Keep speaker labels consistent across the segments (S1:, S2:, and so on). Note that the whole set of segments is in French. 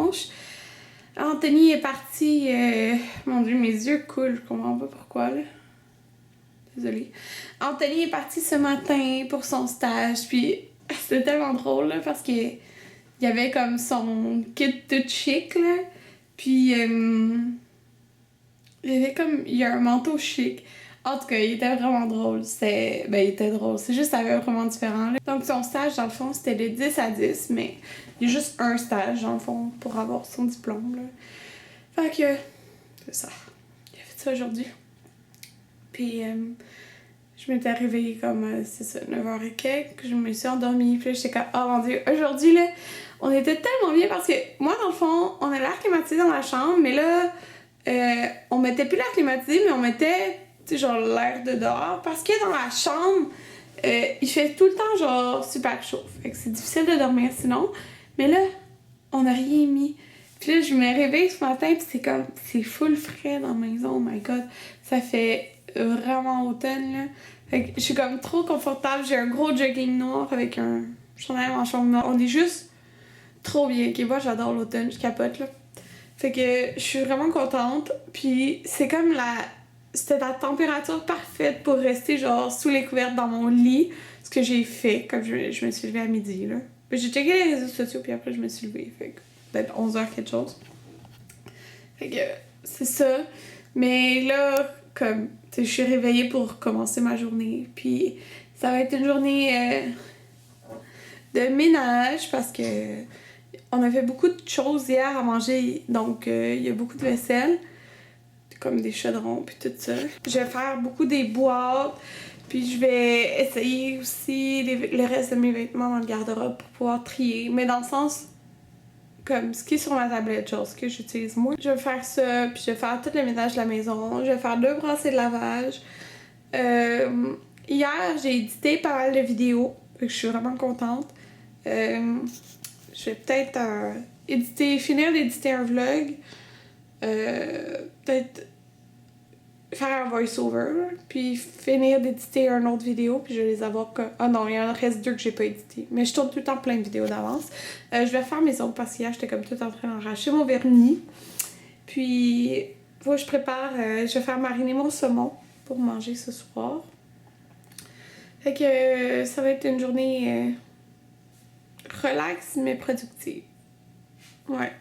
S1: dimanche. Anthony est parti... Mon Dieu, mes yeux coulent, je comprends pas pourquoi, là. Désolée. Anthony est parti ce matin pour son stage, puis c'était tellement drôle, là, parce que il y avait comme son kit tout chic, là, puis il y a un manteau chic. En tout cas, il était vraiment drôle. Il était drôle. C'est juste, ça avait vraiment différent, là. Donc, son stage, dans le fond, c'était de 10 à 10, mais il y a juste un stage, dans le fond, pour avoir son diplôme, là. Fait que, c'est ça. Il a fait ça aujourd'hui. Puis, je m'étais réveillée comme, c'est ça, 9h et quelques. Je me suis endormie. Puis là, j'étais comme, oh mon Dieu, aujourd'hui, là, on était tellement bien parce que moi, dans le fond, on a l'air climatisé dans la chambre, mais là, on mettait plus l'air climatisé, mais on mettait, tu sais, genre l'air de dehors. Parce que dans la chambre, il fait tout le temps, genre, super chaud. Fait que c'est difficile de dormir sinon. Mais là, on n'a rien mis. Puis là, je me réveille ce matin, puis c'est comme, c'est full frais dans la maison, oh my god. Ça fait vraiment automne, là. Fait que je suis comme trop confortable. J'ai un gros jogging noir avec un chandail en chambre noire. On est juste trop bien. Ok, moi, j'adore l'automne, je capote, là. Fait que je suis vraiment contente. Puis c'est comme c'était la température parfaite pour rester, genre, sous les couvertes dans mon lit. Ce que j'ai fait, comme je me suis levée à midi, là. Puis j'ai checké les réseaux sociaux, puis après, je me suis levée. Fait que peut-être 11h quelque chose. Fait que c'est ça. Mais là, comme, tu sais, je suis réveillée pour commencer ma journée. Puis ça va être une journée de ménage parce que on a fait beaucoup de choses hier à manger. Donc, il y a beaucoup de vaisselle, comme des chaudrons, puis tout ça. Je vais faire beaucoup des boîtes. Puis je vais essayer aussi le reste de mes vêtements dans le garde-robe pour pouvoir trier. Mais dans le sens, comme ce qui est sur ma tablette, genre ce que j'utilise moi. Je vais faire ça, puis je vais faire tout le ménage de la maison. Je vais faire 2 brassées de lavage. Hier, j'ai édité pas mal de vidéos. Fait que je suis vraiment contente. Je vais peut-être finir d'éditer un vlog. Peut-être faire un voice-over, puis finir d'éditer une autre vidéo, puis je vais les avoir que... Ah non, il y en reste 2 que j'ai pas édité. Mais je tourne tout le temps plein de vidéos d'avance. Je vais faire mes ongles parce qu'hier, j'étais comme tout en train d'arracher mon vernis. Puis, je prépare... je vais faire mariner mon saumon pour manger ce soir. Fait que ça va être une journée relax, mais productive. Ouais.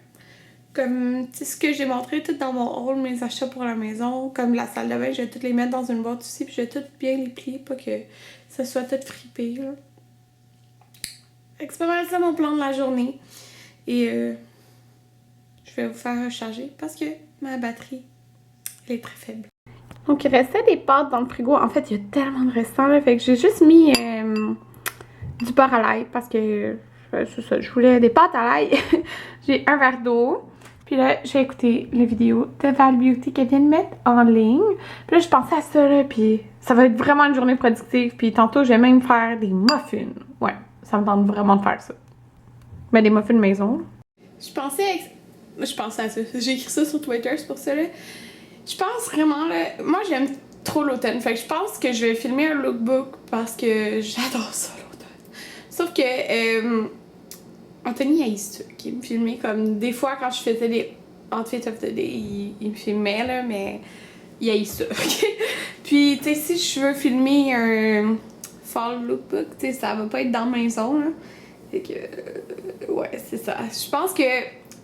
S1: Comme, tu sais, ce que j'ai montré tout dans mon haul, mes achats pour la maison, comme la salle de bain, je vais toutes les mettre dans une boîte aussi, puis je vais toutes bien les plier, pas que ça soit tout fripé, là. Fait que c'est pas mal ça mon plan de la journée. Et je vais vous faire recharger parce que ma batterie, elle est très faible. Donc, il restait des pâtes dans le frigo. En fait, il y a tellement de restants, là, fait que j'ai juste mis du beurre à l'ail parce que, c'est ça, je voulais des pâtes à l'ail. J'ai un verre d'eau. Puis là, j'ai écouté la vidéo de Val Beauty qu'elle vient de mettre en ligne. Puis là, je pensais à ça, là, puis ça va être vraiment une journée productive. Puis tantôt, je vais même faire des muffins. Ouais, ça me tente vraiment de faire ça. Mais des muffins maison. Je pensais à ça. J'ai écrit ça sur Twitter, c'est pour ça, là. Je pense vraiment, là... Moi, j'aime trop l'automne. Fait que je pense que je vais filmer un lookbook parce que j'adore ça, l'automne. Sauf que... Anthony a eu ça, qui me filmait comme des fois quand je faisais des outfits of the day, il me filmait là, mais il a eu ça, ok? Puis, tu sais, si je veux filmer un fall lookbook, tu sais, ça va pas être dans la maison, là. Fait que, ouais, c'est ça. Je pense que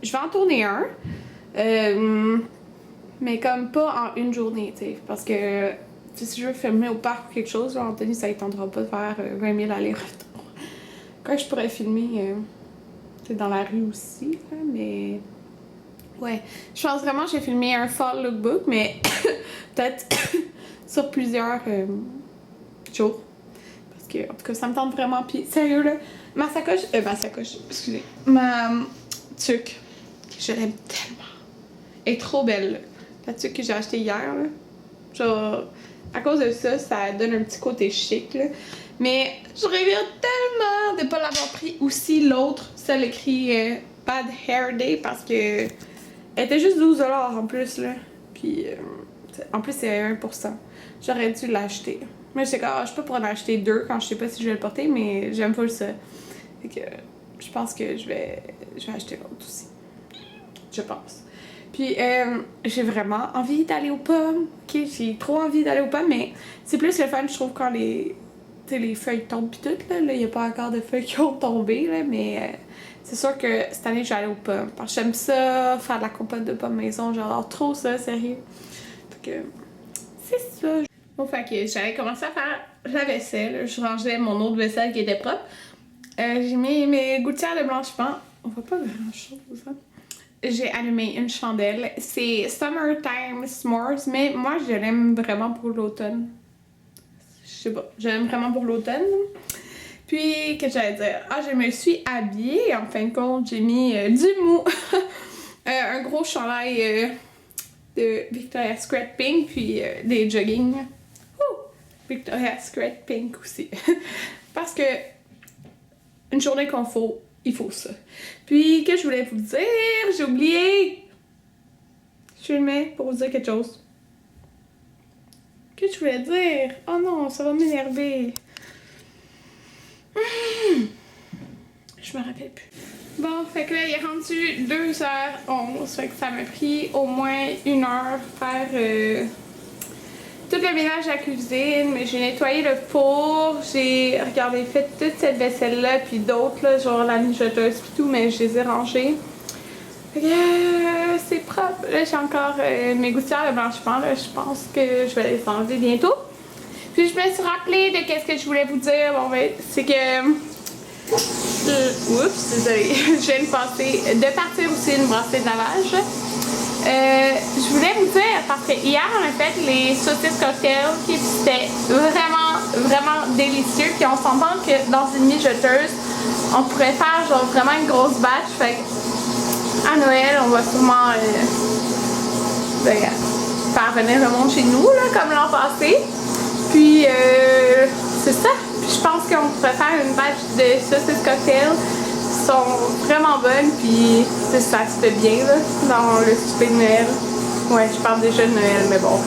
S1: je vais en tourner un, mais comme pas en une journée, tu sais, parce que si je veux filmer au parc ou quelque chose, là, Anthony, ça ne tendra pas de faire 20 000 allers-retours. Quand je pourrais filmer... dans la rue aussi, là, mais... Ouais, je pense vraiment que j'ai filmé un fall lookbook, mais peut-être sur plusieurs jours. Parce que, en tout cas, ça me tente vraiment. Puis, sérieux, là, ma sacoche, excusez, ma tuque, je l'aime tellement. Elle est trop belle, là. La tuque que j'ai achetée hier, là. Genre, à cause de ça, ça donne un petit côté chic, là. Mais je regrette tellement de ne pas l'avoir pris aussi l'autre, celle écrit Bad Hair Day, parce que elle était juste 12$ en plus, là. Puis, en plus, c'est 1%. J'aurais dû l'acheter. Mais je sais que je suis pas pour en acheter 2 quand je sais pas si je vais le porter, mais j'aime pas ça. Fait que je pense que je vais acheter l'autre aussi. je pense. Puis j'ai vraiment envie d'aller aux pommes. Ok, j'ai trop envie d'aller aux pommes, mais c'est plus le fun, je trouve, quand les feuilles tombent pis tout, là. Il n'y a pas encore de feuilles qui ont tombé, là, mais c'est sûr que cette année, je vais aller aux pommes. Parce que j'aime ça, faire de la compote de pommes maison, j'adore trop ça, sérieux. Fait que c'est ça. Bon, fait que j'avais commencé à faire la vaisselle. Je rangeais mon eau de vaisselle qui était propre. J'ai mis mes gouttières de blanchiment. On voit pas grand chose, hein. J'ai allumé une chandelle. C'est Summertime S'mores, mais moi je l'aime vraiment pour l'automne. Je sais pas, je l'aime vraiment pour l'automne. Puis, qu'est-ce que j'allais dire? Ah, je me suis habillée. En fin de compte, j'ai mis du mou. Un gros chandail de Victoria's Secret Pink, puis des jogging. Victoria's Secret Pink aussi. Parce que une journée qu'on faut, il faut ça. Puis, que je voulais vous dire, j'ai oublié. Je filmais pour vous dire quelque chose. Qu'est-ce que je voulais dire? Oh non, ça va m'énerver. Je me rappelle plus. Bon, fait que là, il est rendu 2h11. Fait que ça m'a pris au moins 1 heure faire tout le ménage à la cuisine. Mais j'ai nettoyé le four. J'ai, regardez, fait toute cette vaisselle-là. Puis d'autres, là, genre la mijoteuse et tout. Mais je les ai rangées. Fait que c'est propre. Là, j'ai encore mes gouttières de blanchiment. Là, je pense que je vais les enlever bientôt. Puis je me suis rappelé de qu'est-ce que je voulais vous dire. Bon, ben, c'est que... oups, désolée. Je viens de partir aussi une brassée de lavage. Je voulais vous dire, parce que hier, on a fait les saucisses cocktail qui étaient vraiment, vraiment délicieux. Puis on s'entend que dans une mijoteuse, on pourrait faire genre vraiment une grosse batch. Fait que à Noël, on va sûrement faire venir le monde chez nous, là, comme l'an passé. Puis c'est ça. Puis je pense qu'on pourrait faire une batch de saucisses cocktail. Elles sont vraiment bonnes. Puis ça se fait bien là, dans le souper de Noël. Ouais, je parle déjà de Noël, mais bon.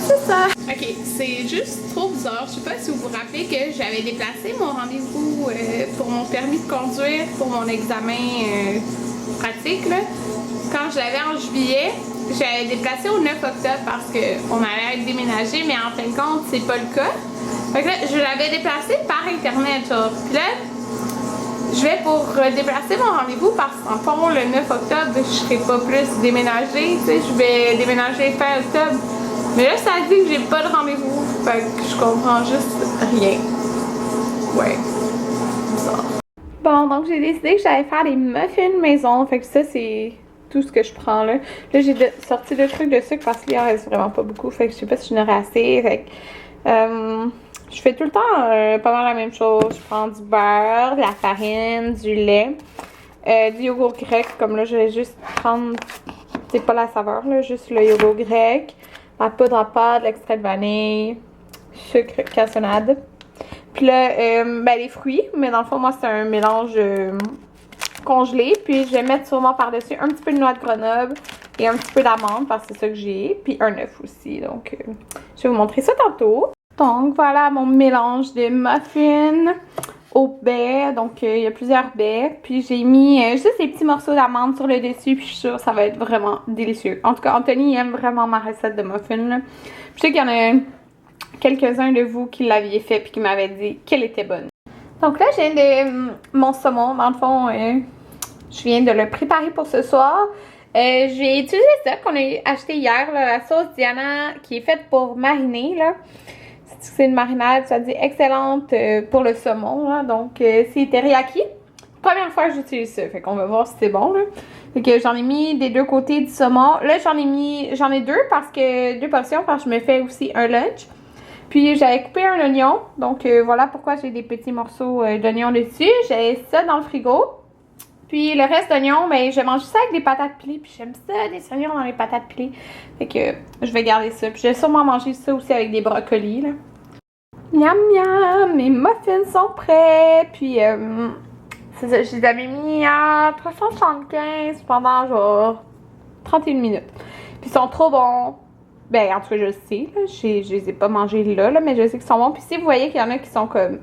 S1: C'est ça. Ok, c'est juste trop bizarre. Je sais pas si vous vous rappelez que j'avais déplacé mon rendez-vous pour mon permis de conduire, pour mon examen pratique, là. Quand je l'avais en juillet, j'avais déplacé au 9 octobre parce qu'on allait être déménagé, mais en fin de compte, c'est pas le cas. Fait que là, je l'avais déplacé par internet, genre. Puis là, je vais pour déplacer mon rendez-vous parce qu'en fond, le 9 octobre, je serai pas plus déménagée, tu sais, je vais déménager fin octobre. Mais là, ça dit que j'ai pas de rendez-vous, fait que je comprends juste rien. Ouais, bizarre. Bon, donc j'ai décidé que j'allais faire des muffins maison, fait que ça, c'est tout ce que je prends là. Là, j'ai sorti le truc de sucre parce qu'il en reste vraiment pas beaucoup, fait que je sais pas si j'en aurai assez, fait que... je fais tout le temps pas mal la même chose. Je prends du beurre, de la farine, du lait, du yogourt grec. Comme là, je vais juste prendre, c'est pas la saveur, là, juste le yogourt grec, la poudre à pâte, l'extrait de vanille, sucre, cassonade. Puis là, ben les fruits, mais dans le fond, moi, c'est un mélange congelé. Puis je vais mettre sûrement par-dessus un petit peu de noix de Grenoble et un petit peu d'amande parce que c'est ça que j'ai. Puis un œuf aussi. Donc, je vais vous montrer ça tantôt. Donc, voilà mon mélange de muffins au baies. Donc, il y a plusieurs baies. Puis, j'ai mis juste des petits morceaux d'amande sur le dessus. Puis, je suis sûre que ça va être vraiment délicieux. En tout cas, Anthony aime vraiment ma recette de muffins, là. Je sais qu'il y en a quelques-uns de vous qui l'aviez fait puis qui m'avaient dit qu'elle était bonne. Donc là, je viens de mon saumon. Dans le fond, je viens de le préparer pour ce soir. J'ai utilisé ça qu'on a acheté hier, là, la sauce Diana qui est faite pour mariner, là. C'est une marinade, ça dit excellente pour le saumon, là. Donc c'est teriyaki. Première fois que j'utilise ça, fait qu'on va voir si c'est bon, là. Fait que j'en ai mis des deux côtés du saumon. Là, j'en ai deux portions parce que je me fais aussi un lunch. Puis j'avais coupé un oignon, donc voilà pourquoi j'ai des petits morceaux d'oignon dessus. J'ai ça dans le frigo. Puis le reste d'oignons, ben je mange ça avec des patates pilées. Puis j'aime ça, des oignons dans les patates pilées. Fait que je vais garder ça. Puis je vais sûrement manger ça aussi avec des brocolis, là. Miam miam, mes muffins sont prêts. Puis c'est ça, je les avais mis à 375 pendant genre 31 minutes. Puis ils sont trop bons. Ben en tout cas je le sais, là. Je les ai pas mangés là, mais je sais qu'ils sont bons. Puis si vous voyez qu'il y en a qui sont comme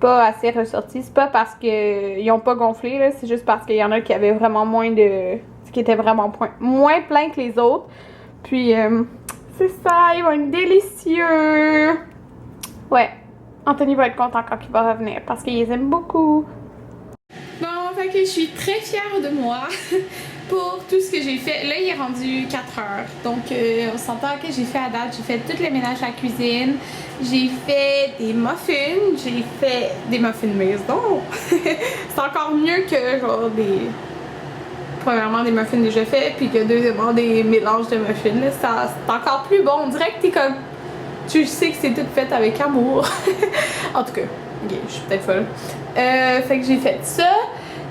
S1: pas assez ressortis, c'est pas parce qu'ils ont pas gonflé, là. C'est juste parce qu'il y en a qui avaient vraiment moins de... qui était vraiment moins plein que les autres. Puis, c'est ça, ils vont être délicieux. Ouais, Anthony va être content quand il va revenir parce qu'il les aime beaucoup. Bon, fait que je suis très fière de moi pour tout ce que j'ai fait. Là, il est rendu 4 heures. Donc, on s'entend que j'ai fait à date. J'ai fait tout le ménage à la cuisine. J'ai fait des muffins. J'ai fait des muffins maison. C'est encore mieux que genre premièrement des muffins déjà faits, puis que deuxièmement des mélanges de muffins. Là, c'est encore plus bon. On dirait que t'es comme... Tu sais que c'est tout fait avec amour. En tout cas, okay, je suis peut-être folle. Fait que j'ai fait ça.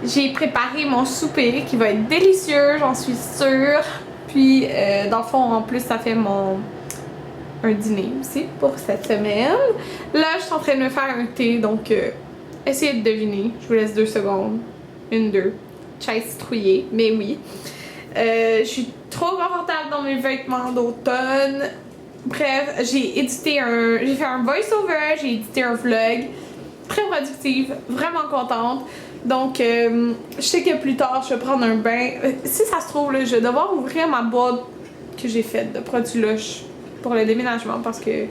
S1: J'ai préparé mon souper qui va être délicieux, j'en suis sûre. Puis, dans le fond, en plus, ça fait un dîner aussi pour cette semaine. Là, je suis en train de me faire un thé, donc essayez de deviner. Je vous laisse 2 secondes. 1, 2. Chai citrouillée, mais oui. Je suis trop confortable dans mes vêtements d'automne. Bref, j'ai fait un voice-over, j'ai édité un vlog. Très productive, vraiment contente. Donc, je sais que plus tard, je vais prendre un bain. Si ça se trouve, là, je vais devoir ouvrir ma boîte que j'ai faite de produits Lush pour le déménagement parce que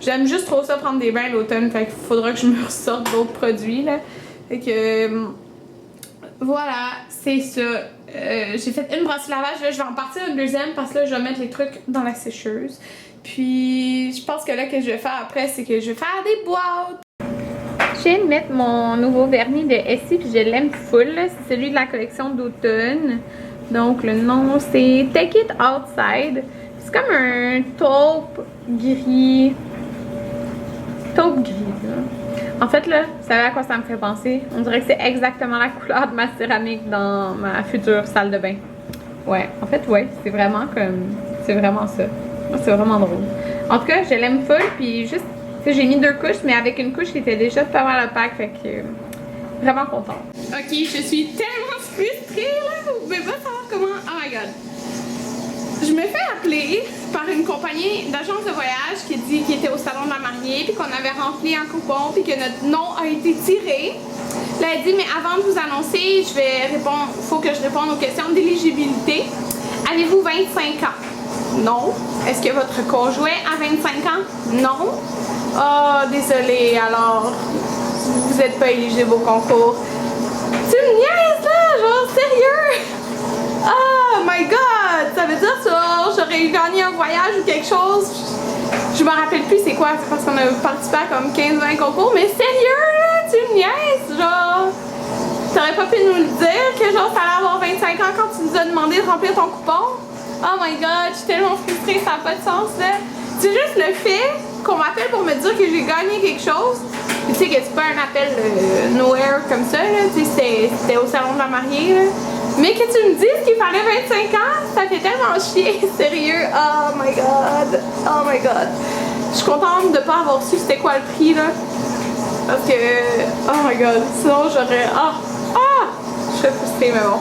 S1: j'aime juste trop ça prendre des bains l'automne. Fait qu'il faudra que je me ressorte d'autres produits, là. Fait que, voilà, c'est ça. J'ai fait une brosse lavage. Là, je vais en partir une deuxième parce que là, je vais mettre les trucs dans la sécheuse. Puis, je pense que là, que je vais faire après, c'est que je vais faire des boîtes. Je viens de mettre mon nouveau vernis de Essie, puis je l'aime full. C'est celui de la collection d'automne. Donc, le nom, c'est Take It Outside. C'est comme un taupe gris. Taupe gris, là. En fait, là, vous savez à quoi ça me fait penser? On dirait que c'est exactement la couleur de ma céramique dans ma future salle de bain. Ouais, en fait, ouais, c'est vraiment comme... C'est vraiment ça. C'est vraiment drôle. En tout cas, je l'aime full, puis juste... J'ai mis 2 couches, mais avec une couche qui était déjà pas mal opaque, fait que... Vraiment contente. Ok, je suis tellement frustrée, là! Vous pouvez pas savoir comment... Oh my god! Je me fais appeler par une compagnie d'agence de voyage qui dit qu'il était au salon de la mariée, puis qu'on avait rempli un coupon, puis que notre nom a été tiré. Là, elle dit, mais avant de vous annoncer, je vais répondre... Faut que je réponde aux questions d'éligibilité. Avez-vous 25 ans? Non. Est-ce que votre conjoint a 25 ans? Non. Oh, désolé, alors, vous n'êtes pas éligible au concours. Tu me niaises, là, genre, sérieux? Oh my god! Ça veut dire que j'aurais gagné un voyage ou quelque chose. Je me rappelle plus c'est quoi, c'est parce qu'on a participé à comme 15-20 concours, mais sérieux, là, tu me niaises, genre... T'aurais pas pu nous le dire que genre, t'allais avoir 25 ans quand tu nous as demandé de remplir ton coupon? Oh my god, je suis tellement frustrée, ça n'a pas de sens, là. C'est juste le fait qu'on m'appelle pour me dire que j'ai gagné quelque chose. Tu sais que c'est pas un appel nowhere comme ça, là. Tu sais, c'était au salon de la mariée, là. Mais que tu me dises qu'il fallait 25 ans, ça fait tellement chier, sérieux. Oh my god, oh my god. Je suis contente de pas avoir su c'était quoi le prix, là. Parce que, oh my god, sinon j'aurais... je serais frustrée, mais bon.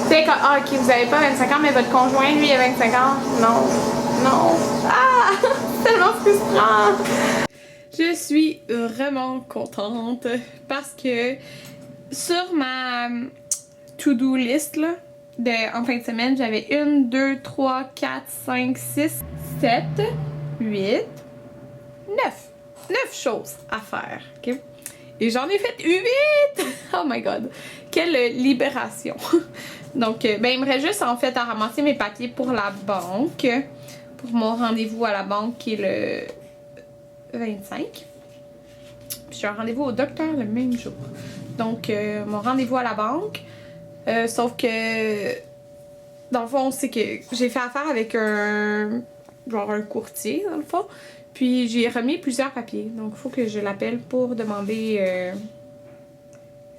S1: Tu sais, ok, vous avez pas 25 ans, mais votre conjoint, lui, a 25 ans. Non. Non. Ah! C'est tellement frustrant! Je suis vraiment contente parce que sur ma to-do list, là, en fin de semaine, j'avais 1, 2, 3, 4, 5, 6, 7, 8, 9. 9 choses à faire, ok? Et j'en ai fait 8! Oh my god! Quelle libération! Donc, ben, il me reste juste en fait à ramasser mes papiers pour la banque. Pour mon rendez-vous à la banque qui est le 25. Puis j'ai un rendez-vous au docteur le même jour. Donc, mon rendez-vous à la banque. Sauf que, dans le fond, c'est que j'ai fait affaire avec un courtier, dans le fond. Puis j'ai remis plusieurs papiers. Donc, il faut que je l'appelle pour demander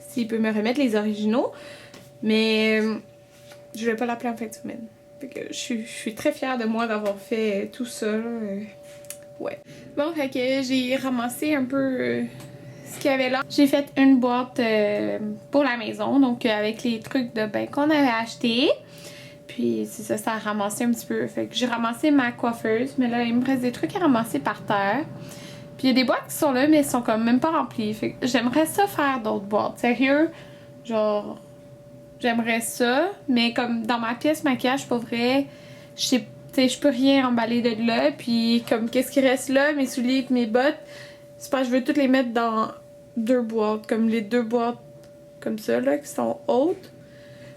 S1: s'il peut me remettre les originaux. Mais je vais pas l'appeler en fin de semaine. Fait que je suis très fière de moi d'avoir fait tout ça. Ouais. Bon, fait que j'ai ramassé un peu ce qu'il y avait là. J'ai fait une boîte pour la maison, donc avec les trucs de bain qu'on avait achetés. Puis c'est ça, ça a ramassé un petit peu. Fait que j'ai ramassé ma coiffeuse, mais là, il me reste des trucs à ramasser par terre. Puis il y a des boîtes qui sont là, mais elles sont comme même pas remplies. Fait que j'aimerais ça faire d'autres boîtes. Sérieux, genre... j'aimerais ça, mais comme dans ma pièce maquillage, pour vrai, je peux rien emballer de là, puis comme qu'est-ce qui reste là, mes souliers et mes bottes, c'est pas je veux toutes les mettre dans 2 boîtes, comme les 2 boîtes comme ça, là, qui sont hautes.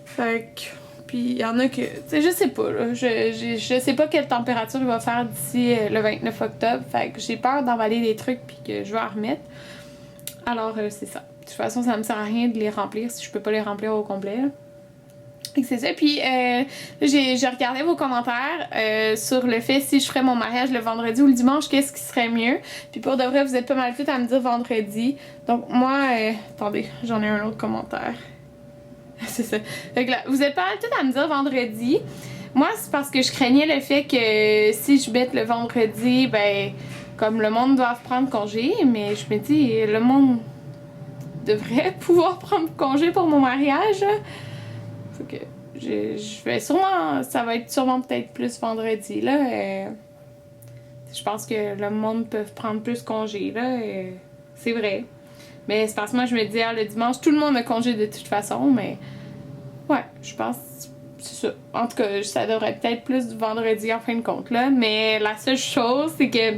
S1: Fait que... Puis il y en a que... Tu sais, je sais pas, là. Je sais pas quelle température il va faire d'ici le 29 octobre. Fait que j'ai peur d'emballer des trucs puis que je vais en remettre. Alors, c'est ça. De toute façon, ça me sert à rien de les remplir si je peux pas les remplir au complet, là. Et c'est ça. Puis j'ai regardé vos commentaires sur le fait si je ferais mon mariage le vendredi ou le dimanche, qu'est-ce qui serait mieux. Puis pour de vrai, vous êtes pas mal toutes à me dire vendredi. Donc moi... attendez, j'en ai un autre commentaire. C'est ça. Fait que là, vous êtes pas mal toutes à me dire vendredi. Moi, c'est parce que je craignais le fait que si je bête le vendredi, ben, comme le monde doit prendre congé, mais je me dis, le monde devrait pouvoir prendre congé pour mon mariage. Fait que je vais sûrement, ça va être sûrement peut-être plus vendredi, là. Je pense que le monde peut prendre plus congé, là. C'est vrai. Mais c'est parce que moi, je me dis, le dimanche, tout le monde a congé de toute façon, mais ouais, je pense c'est ça. En tout cas, ça devrait peut-être plus du vendredi en fin de compte, là. Mais la seule chose, c'est que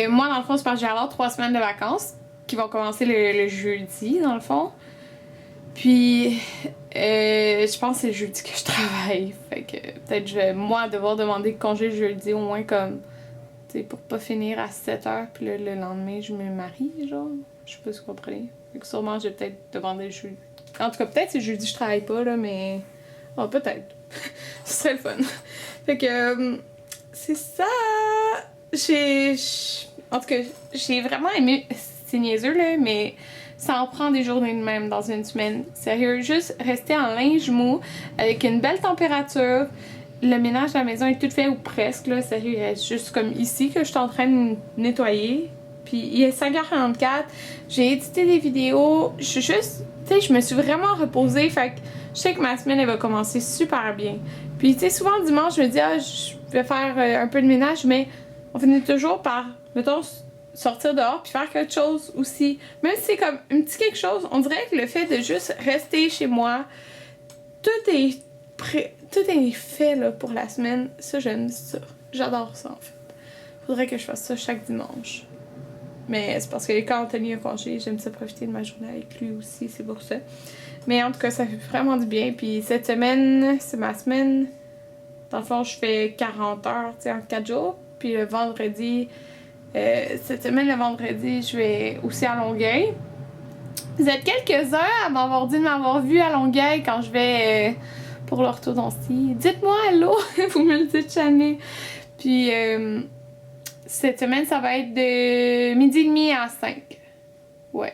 S1: moi, dans le fond, c'est parce que j'ai alors 3 semaines de vacances qui vont commencer le jeudi, dans le fond. Puis, je pense que c'est le jeudi que je travaille. Fait que peut-être je vais, moi, devoir demander congé le jeudi, au moins comme... pour pas finir à 7h, puis le lendemain, je me marie, genre. Je sais pas si vous comprenez. Fait que sûrement, je vais peut-être demander le jeudi. En tout cas, peut-être c'est jeudi, je travaille pas, là, mais... Oh, peut-être. Ce serait le fun. Fait que... c'est ça! En tout cas, j'ai vraiment aimé... C'est niaiseux, là, mais... Ça en prend des journées de même dans une semaine. Sérieux, juste rester en linge mou, avec une belle température... Le ménage de la maison est tout fait ou presque, là, sérieux, il reste juste comme ici que je suis en train de nettoyer. Puis il est 5h44, j'ai édité des vidéos, je suis juste, tu sais, je me suis vraiment reposée, fait que je sais que ma semaine, elle va commencer super bien. Puis tu sais, souvent le dimanche, je me dis, je vais faire un peu de ménage, mais on finit toujours par, mettons, sortir dehors puis faire quelque chose aussi. Même si c'est comme un petit quelque chose, on dirait que le fait de juste rester chez moi, tout est fait là, pour la semaine. Ça, j'aime ça. J'adore ça, en fait. Faudrait que je fasse ça chaque dimanche. Mais c'est parce que quand Anthony a congé, j'aime ça profiter de ma journée avec lui aussi, c'est pour ça. Mais en tout cas, ça fait vraiment du bien. Puis cette semaine, c'est ma semaine. Dans le fond, je fais 40 heures, tu sais, en 4 jours. Puis le vendredi, cette semaine, le vendredi, je vais aussi à Longueuil. Vous êtes quelques-uns à m'avoir dit de m'avoir vu à Longueuil quand je vais... pour l'orthodontie. Dites-moi allô, vous me le dites jamais. Puis cette semaine, ça va être de 12h30 à 5. Ouais.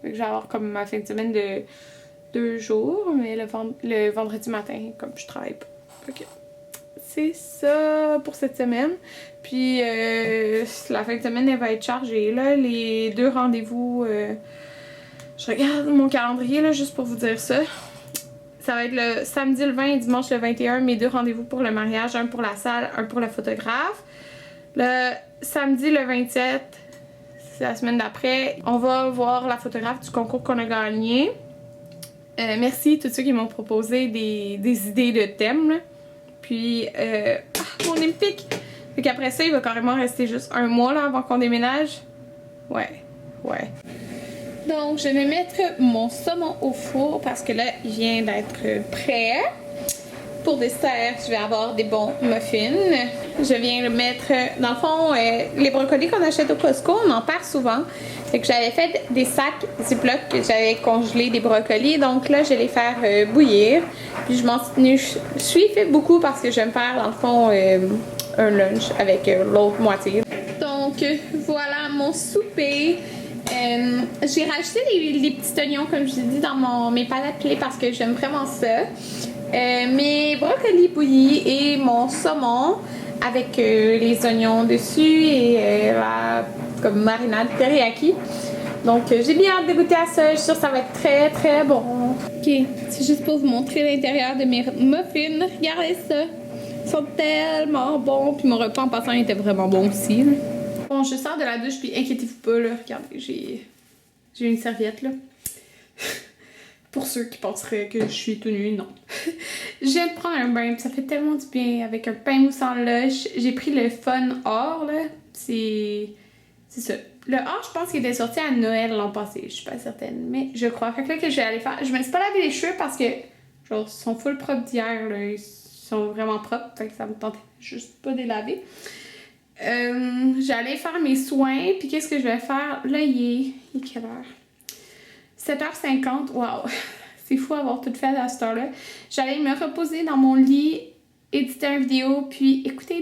S1: Fait que je vais avoir comme ma fin de semaine de 2 jours, mais le vendredi matin, comme je travaille pas. Ok. C'est ça pour cette semaine. Puis la fin de semaine, elle va être chargée. Là, les 2 rendez-vous... je regarde mon calendrier là, juste pour vous dire ça. Ça va être le samedi le 20 et dimanche le 21, mes 2 rendez-vous pour le mariage, un pour la salle, un pour le photographe. Le samedi le 27, c'est la semaine d'après, on va voir la photographe du concours qu'on a gagné. Merci à tous ceux qui m'ont proposé des idées de thèmes. Là. Puis, mon Olympique! Fait qu'après ça, il va carrément rester juste 1 mois là, avant qu'on déménage. Ouais. Donc, je vais mettre mon saumon au four parce que là, il vient d'être prêt. Pour dessert, je vais avoir des bons muffins. Je viens le mettre, dans le fond, les brocolis qu'on achète au Costco, on en perd souvent. Fait que j'avais fait des sacs Ziploc que j'avais congelé des brocolis. Donc là, je vais les faire bouillir. Puis je m'en suis fait beaucoup parce que j'aime faire, dans le fond, un lunch avec l'autre moitié. Donc, voilà mon souper. J'ai rajouté les petits oignons, comme je vous ai dit, dans mes patates pilées parce que j'aime vraiment ça. Mes brocolis bouillis et mon saumon avec les oignons dessus et la comme marinade teriyaki. Donc, j'ai bien hâte de goûter à ça. Je suis sûre que ça va être très très bon. Ok, c'est juste pour vous montrer l'intérieur de mes muffins. Regardez ça. Ils sont tellement bons. Puis mon repas en passant était vraiment bon aussi. Là. Bon, je sors de la douche, puis inquiétez-vous pas, là. Regardez, j'ai une serviette, là. Pour ceux qui penseraient que je suis tout nue, non. Je viens de prendre un bain, ça fait tellement du bien avec un pain moussant lush. J'ai pris le Fun Or, là. C'est ça. Le Or, je pense qu'il était sorti à Noël l'an passé. Je suis pas certaine, mais je crois. Fait que là, que je vais aller faire. Je me suis pas lavé les cheveux parce que, genre, ils sont full propres d'hier, là. Ils sont vraiment propres. Fait que ça me tentait juste pas de les laver. J'allais faire mes soins, puis qu'est-ce que je vais faire? Là, il est quelle heure? 7h50, wow! C'est fou avoir tout fait à cette heure-là. J'allais me reposer dans mon lit, éditer une vidéo, puis écouter